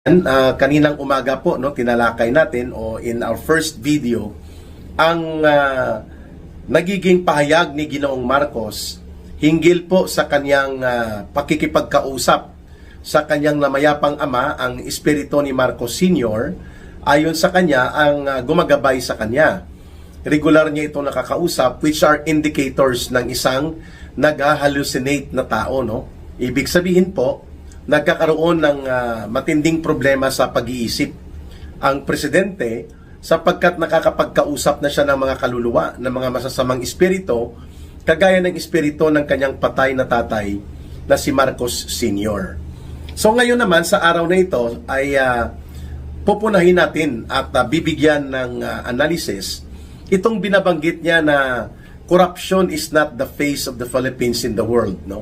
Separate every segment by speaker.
Speaker 1: Kaninang umaga po, no, tinalakay natin o in our first video ang nagiging pahayag ni Ginoong Marcos hinggil po sa kanyang pakikipagkausap sa kanyang namayapang ama, ang espiritu ni Marcos Sr. Ayon sa kanya, ang gumagabay sa kanya. Regular niya itong nakakausap, which are indicators ng isang nag-hallucinate na tao, no? Ibig sabihin po, nagkakaroon ng matinding problema sa pag-iisip ang presidente sapagkat nakakapagkausap na siya ng mga kaluluwa, ng mga masasamang espiritu, kagaya ng espiritu ng kanyang patay na tatay na si Marcos Sr. So ngayon naman sa araw na ito ay pupunahin natin at bibigyan ng analysis itong binabanggit niya na corruption is not the face of the Philippines in the world, no?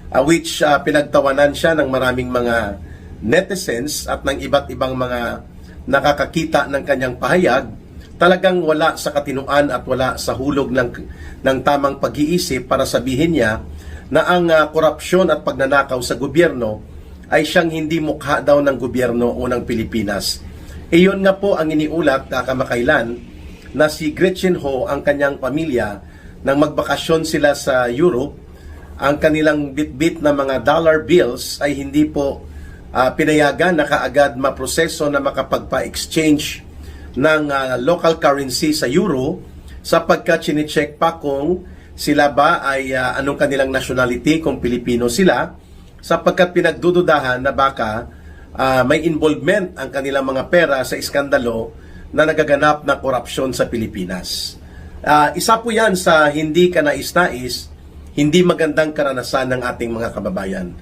Speaker 1: Which pinagtawanan siya ng maraming mga netizens at ng iba't ibang mga nakakakita ng kanyang pahayag. Talagang wala sa katinuan at wala sa hulog ng tamang pag-iisip para sabihin niya na ang korupsyon at pagnanakaw sa gobyerno ay siyang hindi mukha daw ng gobyerno o ng Pilipinas. Iyon nga po ang iniulat kamakailan na si Gretchen Ho, ang kanyang pamilya, nang magbakasyon sila sa Europe, ang kanilang bitbit na mga dollar bills ay hindi po pinayagan na kaagad maproseso na makapagpa-exchange ng local currency sa euro sapagkat chine-check pa kung sila ba ay anong kanilang nationality, kung Pilipino sila, sapagkat pinagdududahan na baka may involvement ang kanilang mga pera sa iskandalo na nagaganap na korupsyon sa Pilipinas. Isa po yan sa hindi kanais-nais, hindi magandang karanasan ng ating mga kababayan.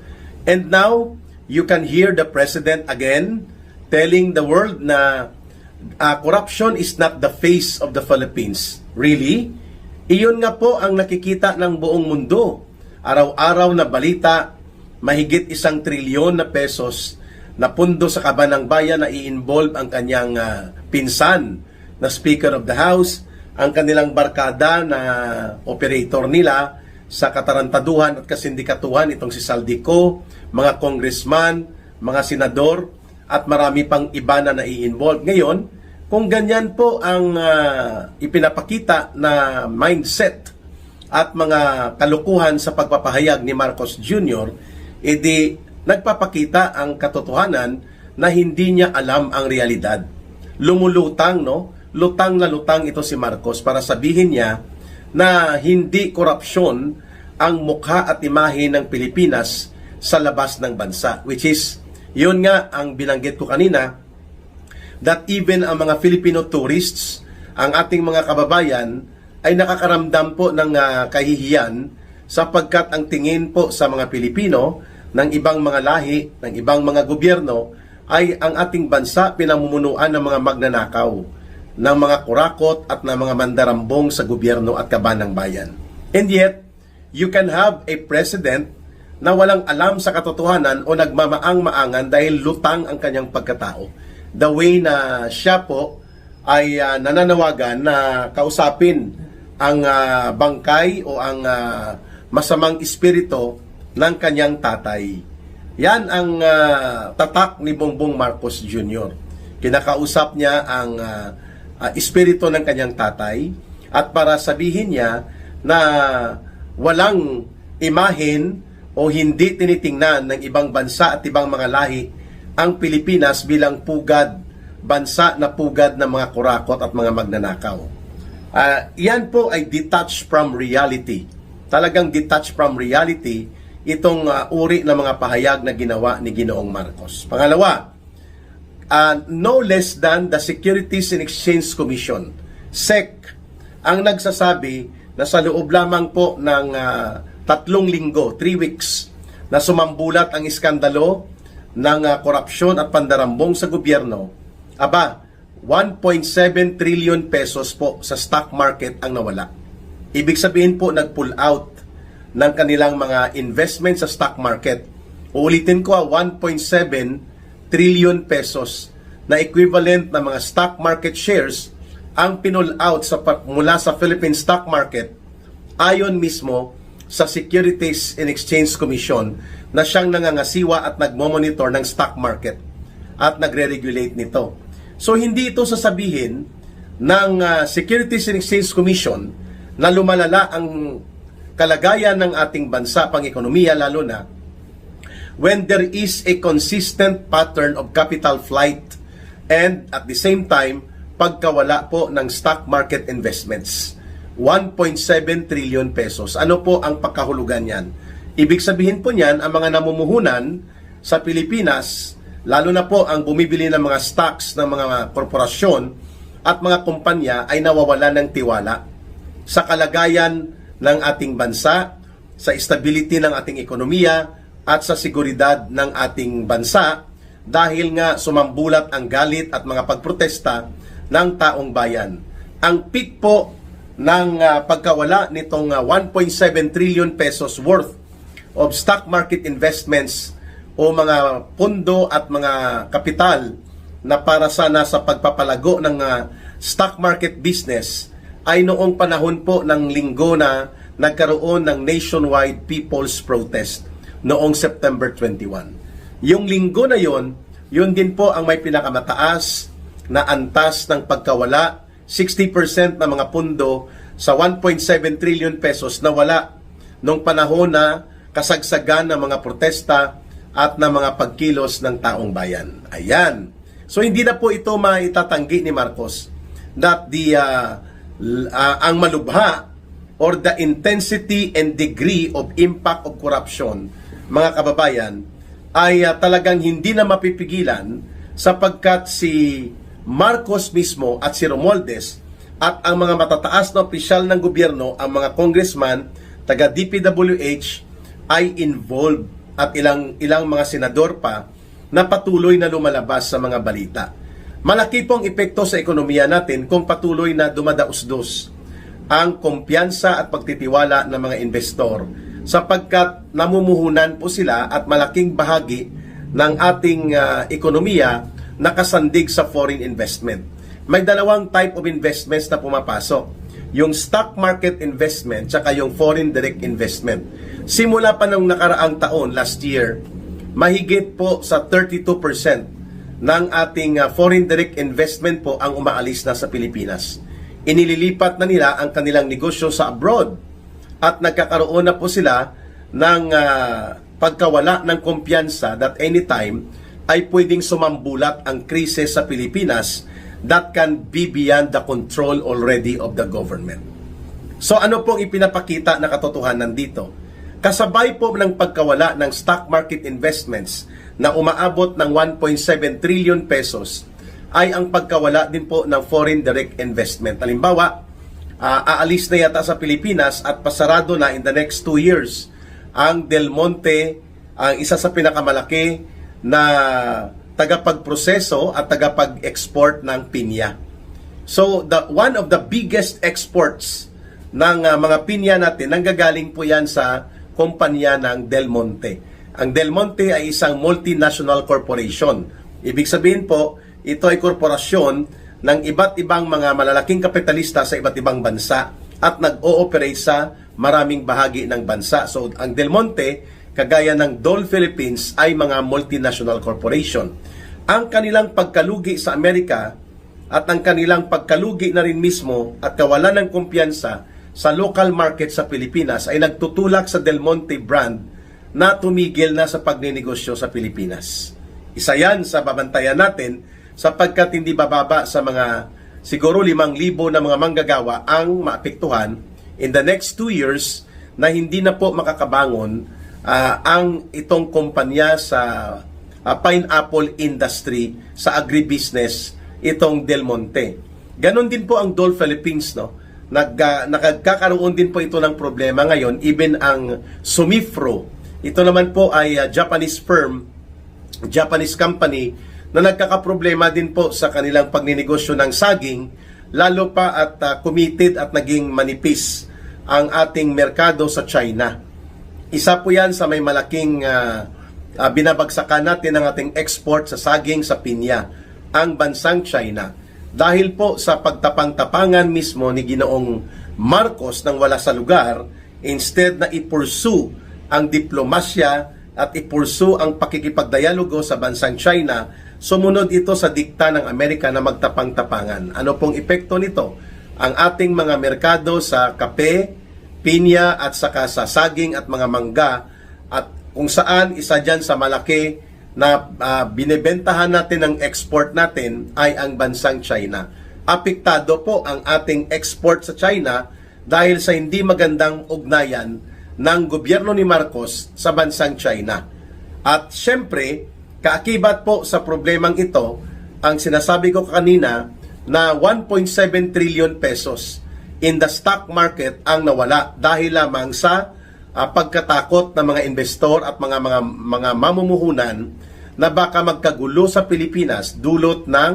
Speaker 1: And now, you can hear the President again telling the world na corruption is not the face of the Philippines. Really? Iyon nga po ang nakikita ng buong mundo. Araw-araw na balita, mahigit 1 trilyon na pesos na pundo sa kaban ng bayan na i-involve ang kanyang pinsan na Speaker of the House, ang kanilang barkada na operator nila sa katarantaduhan at kasindikatuhan, itong si Saldico, mga congressman, mga senador, at marami pang iba na nai-involve. Ngayon, kung ganyan po ang ipinapakita na mindset at mga kalukuhan sa pagpapahayag ni Marcos Jr., edi nagpapakita ang katotohanan na hindi niya alam ang realidad. Lumulutang, no? Lutang na lutang ito si Marcos para sabihin niya na hindi korupsyon ang mukha at imahe ng Pilipinas sa labas ng bansa. Which is, yun nga ang binanggit ko kanina, that even ang mga Filipino tourists, ang ating mga kababayan, ay nakakaramdam po ng kahihiyan sapagkat ang tingin po sa mga Pilipino ng ibang mga lahi, ng ibang mga gobyerno, ay ang ating bansa pinamumunuan ng mga magnanakaw, ng mga kurakot at ng mga mandarambong sa gobyerno at kaban ng bayan. And yet, you can have a president na walang alam sa katotohanan o nagmamaang-maangan dahil lutang ang kanyang pagkatao. The way na siya po ay nananawagan na kausapin ang bangkay o ang masamang espiritu ng kanyang tatay. Yan ang tatak ni Bongbong Marcos Jr. Kinakausap niya ang espiritu ng kanyang tatay at para sabihin niya na walang imahen o hindi tinitingnan ng ibang bansa at ibang mga lahi ang Pilipinas bilang pugad, bansa na pugad ng mga kurakot at mga magnanakaw. Yan po ay detached from reality. Talagang detached from reality itong uri ng mga pahayag na ginawa ni Ginoong Marcos. Pangalawa, no less than the Securities and Exchange Commission, SEC, ang nagsasabi na sa loob lamang po ng 3 linggo, 3 weeks, na sumambulat ang iskandalo ng korupsyon at pandarambong sa gobyerno, 1.7 trillion pesos po sa stock market ang nawala. Ibig sabihin po, nag-pull out ng kanilang mga investment sa stock market. Uulitin ko, 1.7 trillion pesos na equivalent na mga stock market shares ang pinull out mula sa Philippine stock market ayon mismo sa Securities and Exchange Commission na siyang nangangasiwa at nagmomonitor ng stock market. at nagre-regulate nito. So hindi ito sasabihin ng Securities and Exchange Commission na lumalala ang kalagayan ng ating bansa, pang-ekonomiya lalo na, when there is a consistent pattern of capital flight and at the same time, pagkawala po ng stock market investments. 1.7 trillion pesos. Ano po ang pagkahulugan yan? Ibig sabihin po niyan, ang mga namumuhunan sa Pilipinas, lalo na po ang bumibili ng mga stocks ng mga korporasyon at mga kumpanya ay nawawala ng tiwala sa kalagayan ng ating bansa, sa stability ng ating ekonomiya, at sa seguridad ng ating bansa dahil nga sumambulat ang galit at mga pagprotesta ng taong bayan. Ang peak po ng pagkawala nitong 1.7 trillion pesos worth of stock market investments o mga pondo at mga kapital na para sana sa pagpapalago ng stock market business ay noong panahon po ng linggo na nagkaroon ng nationwide people's protest noong September 21. Yung linggo na yon, yun din po ang may pinakamataas na antas ng pagkawala. 60% ng mga pundo sa 1.7 trillion pesos na wala nung panahon na kasagsagan ng mga protesta at ng mga pagkilos ng taong bayan. Ayan. So hindi na po ito maitatanggi ni Marcos that ang malubha or the intensity and degree of impact of corruption, mga kababayan, ay talagang hindi na mapipigilan sapagkat si Marcos mismo at si Romualdez at ang mga matataas na opisyal ng gobyerno, ang mga congressman, taga DPWH, ay involved at ilang mga senador pa na patuloy na lumalabas sa mga balita. Malaki pong epekto sa ekonomiya natin kung patuloy na dumadausdos ang kumpiyansa at pagtitiwala ng mga investor sapagkat namumuhunan po sila at malaking bahagi ng ating ekonomiya nakasandig sa foreign investment. May dalawang type of investments na pumapasok. Yung stock market investment tsaka yung foreign direct investment. Simula pa nung nakaraang taon, last year, mahigit po sa 32% ng ating foreign direct investment po ang umaalis na sa Pilipinas. Inililipat na nila ang kanilang negosyo sa abroad at nagkakaroon na po sila ng pagkawala ng kumpiyansa that anytime ay pwedeng sumambulat ang krisis sa Pilipinas that can be beyond the control already of the government. So ano pong ipinapakita na katotohanan dito? Kasabay po ng pagkawala ng stock market investments na umaabot ng 1.7 trillion pesos ay ang pagkawala din po ng foreign direct investment. Halimbawa, aalis na yata sa Pilipinas at pasarado na in the next 2 years ang Del Monte, ang isa sa pinakamalaki na tagapagproseso at tagapag-export ng pinya. So, one of the biggest exports ng mga pinya natin, nanggagaling po yan sa kumpanya ng Del Monte. Ang Del Monte ay isang multinational corporation. Ibig sabihin po, ito ay korporasyon ng iba't ibang mga malalaking kapitalista sa iba't ibang bansa at nag-ooperate sa maraming bahagi ng bansa. So, ang Del Monte, kagaya ng Dole Philippines, ay mga multinational corporation. Ang kanilang pagkalugi sa Amerika at ang kanilang pagkalugi na rin mismo at kawalan ng kumpiyansa sa local market sa Pilipinas ay nagtutulak sa Del Monte brand na tumigil na sa pagninegosyo sa Pilipinas. Isa yan sa babantayan natin sapagkat hindi bababa sa mga siguro 5,000 na mga manggagawa ang maapektuhan in the next 2 years na hindi na po makakabangon ang itong kumpanya sa pineapple industry sa agribusiness, itong Del Monte. Ganon din po ang Dole Philippines, no? Nagkakaroon din po ito ng problema ngayon, even ang Sumifro. Ito naman po ay Japanese firm, Japanese company na nagkakaproblema din po sa kanilang pagninegosyo ng saging, lalo pa at committed at naging manipis ang ating merkado sa China. Isa po yan sa may malaking binabagsakan natin ng ating export sa saging sa pinya, ang bansang China. Dahil po sa pagtapang-tapangan mismo ni Ginoong Marcos nang wala sa lugar, instead na i-pursue ang diplomasya at ipursu ang pakikipagdialogo sa bansang China, sumunod ito sa dikta ng Amerika na magtapang-tapangan. Ano pong epekto nito? Ang ating mga merkado sa kape, pinya at saka sa saging at mga mangga, at kung saan isa dyan sa malaki na binebentahan natin ng export natin ay ang bansang China. Apektado po ang ating export sa China dahil sa hindi magandang ugnayan ng gobyerno ni Marcos sa bansang China. At syempre, kaakibat po sa problemang ito, ang sinasabi ko kanina na 1.7 trillion pesos in the stock market ang nawala dahil lamang sa pagkatakot ng mga investor at mga mamumuhunan na baka magkagulo sa Pilipinas dulot ng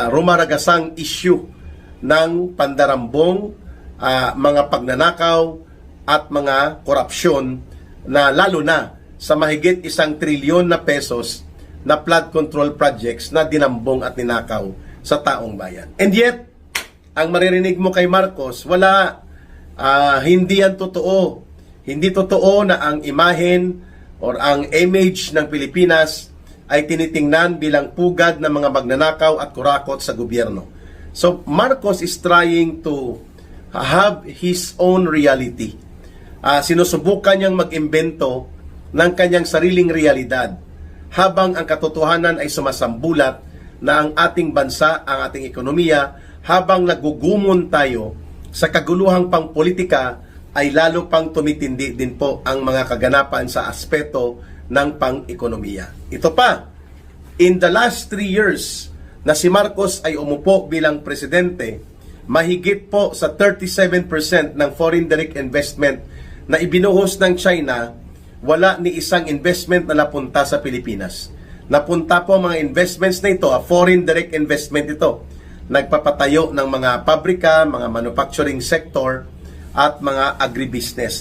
Speaker 1: rumaragasang issue ng pandarambong, mga pagnanakaw at mga korupsyon na lalo na sa mahigit 1 trilyon na pesos na flood control projects na dinambong at ninakaw sa taong bayan. And yet, ang maririnig mo kay Marcos, hindi yan totoo. Hindi totoo na ang imahen or ang image ng Pilipinas ay tinitingnan bilang pugad ng mga magnanakaw at kurakot sa gobyerno. So Marcos is trying to have his own reality. Sinusubukan niyang mag-imbento ng kanyang sariling realidad habang ang katotohanan ay sumasambulat na ang ating bansa, ang ating ekonomiya, habang nagugumon tayo sa kaguluhang pangpolitika, ay lalo pang tumitindi din po ang mga kaganapan sa aspeto ng pang-ekonomiya. Ito pa, in the last 3 years na si Marcos ay umupo bilang presidente, mahigit po sa 37% ng foreign direct investment na ibinuhos ng China, wala ni isang investment na napunta sa Pilipinas. Napunta po mga investments na ito, foreign direct investment ito. Nagpapatayo ng mga pabrika, mga manufacturing sector, at mga agribusiness.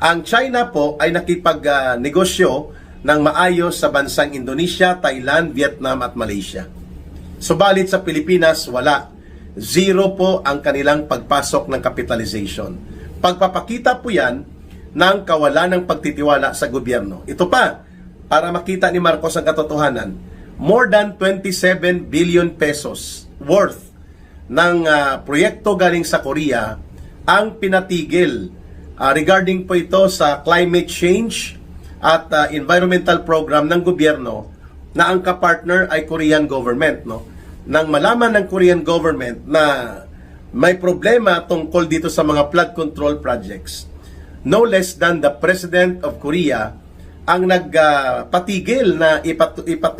Speaker 1: Ang China po ay nakipagnegosyo ng maayos sa bansang Indonesia, Thailand, Vietnam at Malaysia. Subalit sa Pilipinas, wala. Zero po ang kanilang pagpasok ng capitalization. Pagpapakita po yan ng kawalan ng pagtitiwala sa gobyerno. Ito pa, para makita ni Marcos ang katotohanan, more than 27 billion pesos worth ng proyekto galing sa Korea ang pinatigil regarding po ito sa climate change at environmental program ng gobyerno na ang kapartner ay Korean government. Nang malaman ng Korean government na may problema tungkol dito sa mga flood control projects, no less than the President of Korea ang nagpatigil na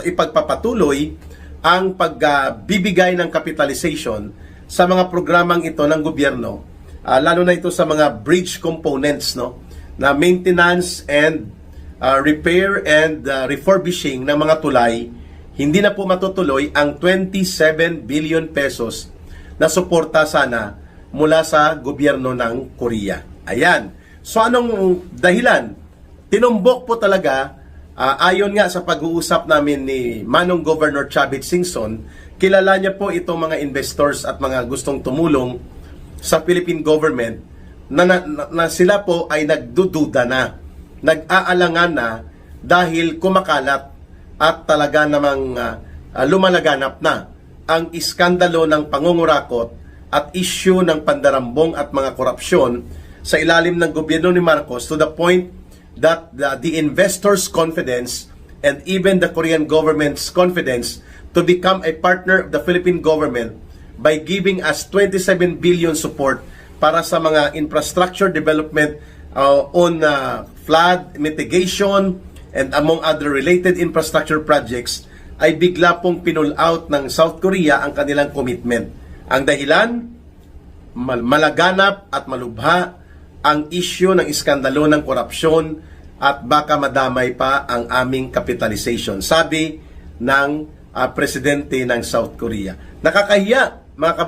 Speaker 1: ipagpapatuloy ang pagbibigay ng capitalization sa mga programang ito ng gobyerno. Lalo na ito sa mga bridge components, na maintenance and repair and refurbishing ng mga tulay. Hindi na po matutuloy ang 27 billion pesos na suporta sana mula sa gobyerno ng Korea. Ayan. So anong dahilan? Tinumbok po talaga, ayon nga sa pag-uusap namin ni Manong Governor Chavit Singson, kilala niya po itong mga investors at mga gustong tumulong sa Philippine government na sila po ay nagdududa na, nag-aalangan na dahil kumakalat at talaga namang lumalaganap na ang iskandalo ng pangungurakot at issue ng pandarambong at mga korupsyon sa ilalim ng gobyerno ni Marcos, to the point that the investors' confidence and even the Korean government's confidence to become a partner of the Philippine government by giving us 27 billion support para sa mga infrastructure development on flood mitigation and among other related infrastructure projects, ay bigla pong pinull out ng South Korea ang kanilang commitment. Ang dahilan, malaganap at malubha ang issue ng iskandalo ng korupsyon at baka madamay pa ang aming capitalization, sabi ng presidente ng South Korea. Nakakahiya, mga kababayan.